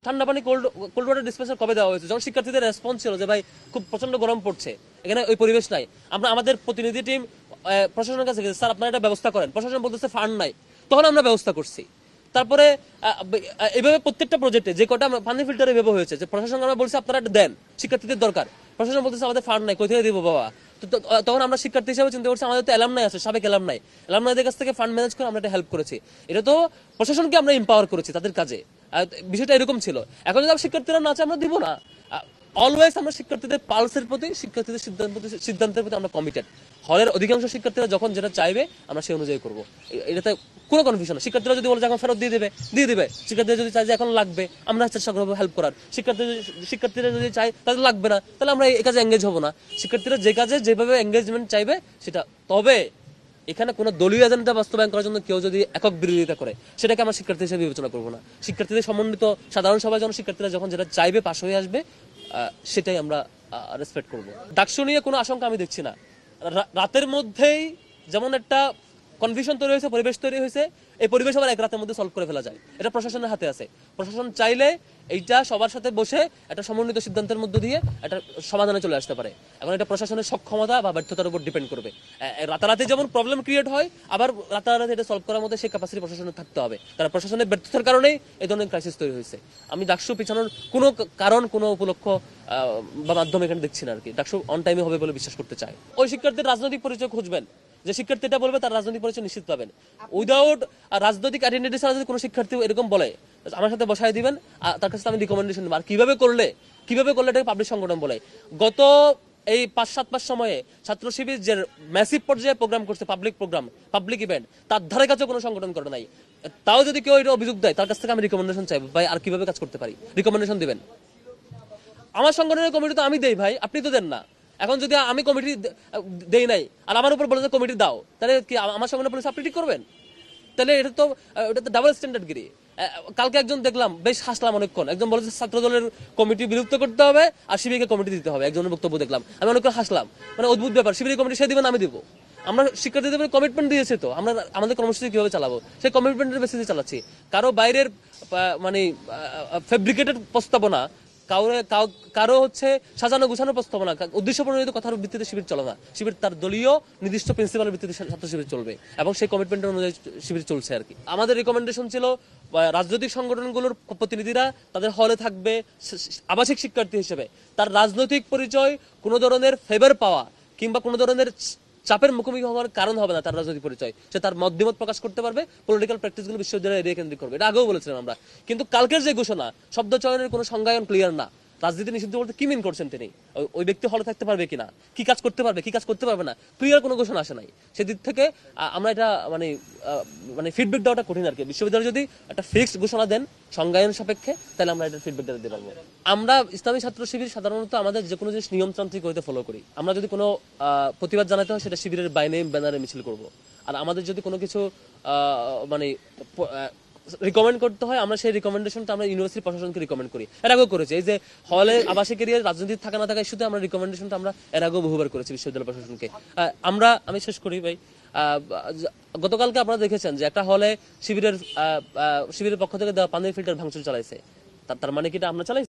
ঠান্ডা পানি cold cold water dispenser কবে দেওয়া হয়েছে? যখন শিক্ষার্থীদের রেসপন্স ছিল যে ভাই খুব প্রচন্ড গরম পড়ছে, এখানে ওই পরিবেশ নাই, আমরা আমাদের প্রতিনিধি টিম প্রশাসনের কাছে গেছে, স্যার আপনারা এটা ব্যবস্থা করেন, প্রশাসন বলতেছে ফান্ড নাই, তখন আমরা ব্যবস্থা করছি। তারপরে এইভাবে প্রত্যেকটা প্রজেক্টে যে কটা পানি ফিল্টার এভাবে হয়েছে যে প্রশাসন আমরা বলছি আপনারা এটা দেন, শিক্ষার্থীদের দরকার, প্রশাসন বলতেছে আমাদের ফান্ড নাই, কোথায় দিব বাবা? তখন আমরা শিক্ষার্থী হিসেবে চিন্তা করছি আমাদের তো এলামনাই আছে, সাবেক এলামনাইদের কাছ থেকে ফান্ড ম্যানেজ করে আমরা এটা হেল্প করেছি। এটা তো প্রশাসনকে আমরা এম্পাওয়ার করেছি তাদের কাজে, বিষয়টা এরকম ছিল। এখন যদি শিক্ষার্থীরা না চায় আমরা দিব না। অলওয়েজ আমরা শিক্ষার্থীদের পালসের প্রতি, শিক্ষার্থীদের সিদ্ধান্তের প্রতি আমরা কমিটেড। হলের অধিকাংশ শিক্ষার্থীরা যখন যেটা চাইবে আমরা সেই অনুযায়ী করবো, এটাতে কোনো কনফিউশন না। শিক্ষার্থীরা যদি বলে যে এখন ফেরত দিয়ে দেবে। শিক্ষার্থীরা যদি চায় যে এখন লাগবে, আমরা চেষ্টা করবো হেল্প করার। শিক্ষার্থীরা যদি চায় তাদের লাগবে না, তাহলে আমরা এই কাজে এঙ্গেজ হবো না। শিক্ষার্থীরা যে কাজে যেভাবে এঙ্গেজমেন্ট চাইবে সেটা। তবে এখানে কোনো দলীয় এজেন্ডা বাস্তবায়ন করার জন্য কেউ যদি একক বিরোধিতা করে সেটাকে আমরা শিক্ষার্থী হিসেবে বিবেচনা করবো না। শিক্ষার্থীদের সমন্বিত সাধারণ সভায় যখন শিক্ষার্থীরা যখন যেটা চাইবে পাশ হয়ে আসবে, সেটাই আমরা রেসপেক্ট করবো। ডাকসু নিয়ে কোনো আশঙ্কা আমি দেখছি না। রাতের মধ্যেই যেমন একটা কনফিউশন তৈরি হয়েছে, পরিবেশ তৈরি হয়েছে, এই পরিবেশ আবার এক রাতের মধ্যে সলভ করে ফেলা যায়। এটা প্রশাসনের হাতে আছে। প্রশাসন চাইলে এইটা সবার সাথে বসে একটা সমন্বিত সিদ্ধান্তের মধ্য দিয়ে একটা সমাধানে চলে আসতে পারে। এখন এটা প্রশাসনের সক্ষমতা বা ব্যর্থতার উপর ডিপেন্ড করবে। রাতারাতি যেমন প্রবলেম ক্রিয়েট হয়, আবার রাতারাতি এটা সলভ করার মধ্যে সেই ক্যাপাসিটি প্রশাসনের থাকতে হবে। কারণ প্রশাসনের ব্যর্থতার কারণেই এই ধরনের ক্রাইসিস তৈরি হয়েছে। আমি ডাকসু পিছানোর কোনো কারণ, কোনো উপলক্ষ বা মাধ্যম এখানে দেখছি না আর কি। ডাকসু অন টাইমে হবে বলে বিশ্বাস করতে চাই। ওই শিক্ষার্থীর রাজনৈতিক পরিচয় খুঁজবেন, যে শিক্ষার্থীটা বলবে তার রাজনৈতিক পরিচয় নিশ্চিত পাবেন। উইদাউট রাজনৈতিক আইডেন্টিটি ছাড়া যদি কোনো শিক্ষার্থী এরকম বলে, আমার সাথে বসায় দিবেন, তার কাছে আমি রিকমেন্ডেশন দেবো। আর কিভাবে করলে এটাকে পাবলিক সংগঠন বলে। গত এই 5-7 মাস সময়ে ছাত্র শিবির যে ম্যাসিভ পর্যায়ে প্রোগ্রাম করছে, পাবলিক ইভেন্ট, তার ধারে কাছে কোনো সংগঠন করে নাই। তাও যদি কেউ এটা অভিযোগ দেয়, তার কাছ থেকে আমি রিকমেন্ডেশন চাইবো, ভাই আর কিভাবে কাজ করতে পারি, রিকমেন্ডেশন দিবেন। আমার সংগঠনের কমিটি তো আমি দেই ভাই, আপনি তো দেন না। এখন যদি আমি কমিটি দেই নাই আর আমার উপর বলে যে কমিটি দাও, তাহলে কি আমার সংগঠনের পুলিশ আপনি ঠিক করবেন? তাহলে এটা তো ডাবল স্ট্যান্ডার্ড গিরি। কালকে একজন দেখলাম, বেশ হাসলাম অনেকক্ষণ, একজন বলেছে ছাত্র দলের কমিটি বিলুপ্ত করতে হবে আর শিবিরকে কমিটি দিতে হবে, একজনের বক্তব্য দেখলাম, আমি অনেকক্ষণ হাসলাম। মানে অদ্ভুত ব্যাপার, শিবির কমিটি সে দিবেন, আমি দিব। আমরা শিক্ষার্থীদের কমিটমেন্ট দিয়েছে, তো আমরা আমাদের কর্মসূচি কিভাবে চালাবো সেই কমিটমেন্টের বেসিসে চালাচ্ছি। কারো বাইরের মানে ফেব্রিকেটেড প্রস্তাবনা, কারো হচ্ছে সাজানো গুছানো প্রস্তাবনা, উদ্দেশ্য প্রণোদিত কথার ভিত্তিতে শিবির চলে না। শিবির তার দলীয় নির্দিষ্ট প্রিন্সিপালের ভিত্তিতে ছাত্র শিবির চলবে এবং সেই কমিটমেন্টের অনুযায়ী শিবির চলছে আর কি। আমাদের রিকমেন্ডেশন ছিল রাজনৈতিক সংগঠনগুলোর প্রতিনিধিরা তাদের হলে থাকবে আবাসিক শিক্ষার্থী হিসেবে, তার রাজনৈতিক পরিচয় কোনো ধরনের ফেভার পাওয়া কিংবা কোনো ধরনের চাপের মুখোমুখি হওয়ার কারণ হবে না। তার রাজনৈতিক পরিচয়, সে তার মতামত প্রকাশ করতে পারবে, পলিটিক্যাল প্র্যাকটিসগুলো বিশ্ববিদ্যালয়ে এরিয়া কেন্দ্রিক করবে। এটা আগেও বলেছিলাম আমরা। কিন্তু কালকের যে ঘোষণা, শব্দ চয়নের কোনো সংজ্ঞায়ন ক্লিয়ার না। রাজনীতি নিষিদ্ধ বলতে কি মিন করছেন তিনি? ওই ব্যক্তি হলে থাকতে পারবে কিনা, কি কাজ করতে পারবে, কি কাজ করতে পারবে না, ক্লিয়ার কোনো ঘোষণা আসে নাই। সেদিক থেকে আমরা এটা মানে ফিডব্যাক দেওয়াটা কঠিন আর কি। বিশ্ববিদ্যালয় যদি একটা ফিক্সড ঘোষণা দেন সংজ্ঞায়ন সাপেক্ষে, তাহলে আমরা এটা ফিডব্যাক দিতে পারবো। আমরা ইসলামী ছাত্র শিবির সাধারণত আমাদের যে কোনো জিনিস নিয়মতান্ত্রিক হইতে ফলো করি। আমরা যদি কোনো প্রতিবাদ জানাতে হয় সেটা শিবিরের বাইনে ব্যানারে মিছিল করব। আর আমাদের যদি কোনো কিছু মানে রিকমেন্ড করতে হয়, আমরা সেই রিকমেন্ডেশনটা আমরা ইউনিভার্সিটি প্রশাসনকে রিকমেন্ড করি। এর আগেও করেছি। এই যে হলে আবাসিক এরিয়ার রাজনীতি থাকা না থাকা ইস্যুতে আমরা রিকমেন্ডেশনটা আমরা এর আগেও বহুবার করেছি বিশ্ববিদ্যালয় প্রশাসনকে। আমি শেষ করি ভাই। গতকালকে আপনারা দেখেছেন যে একটা হলে শিবিরের পক্ষ থেকে দেওয়া পানির ফিল্টার ভাঙচুর চালাইছে। তার মানে কি এটা আমরা চালাইছি?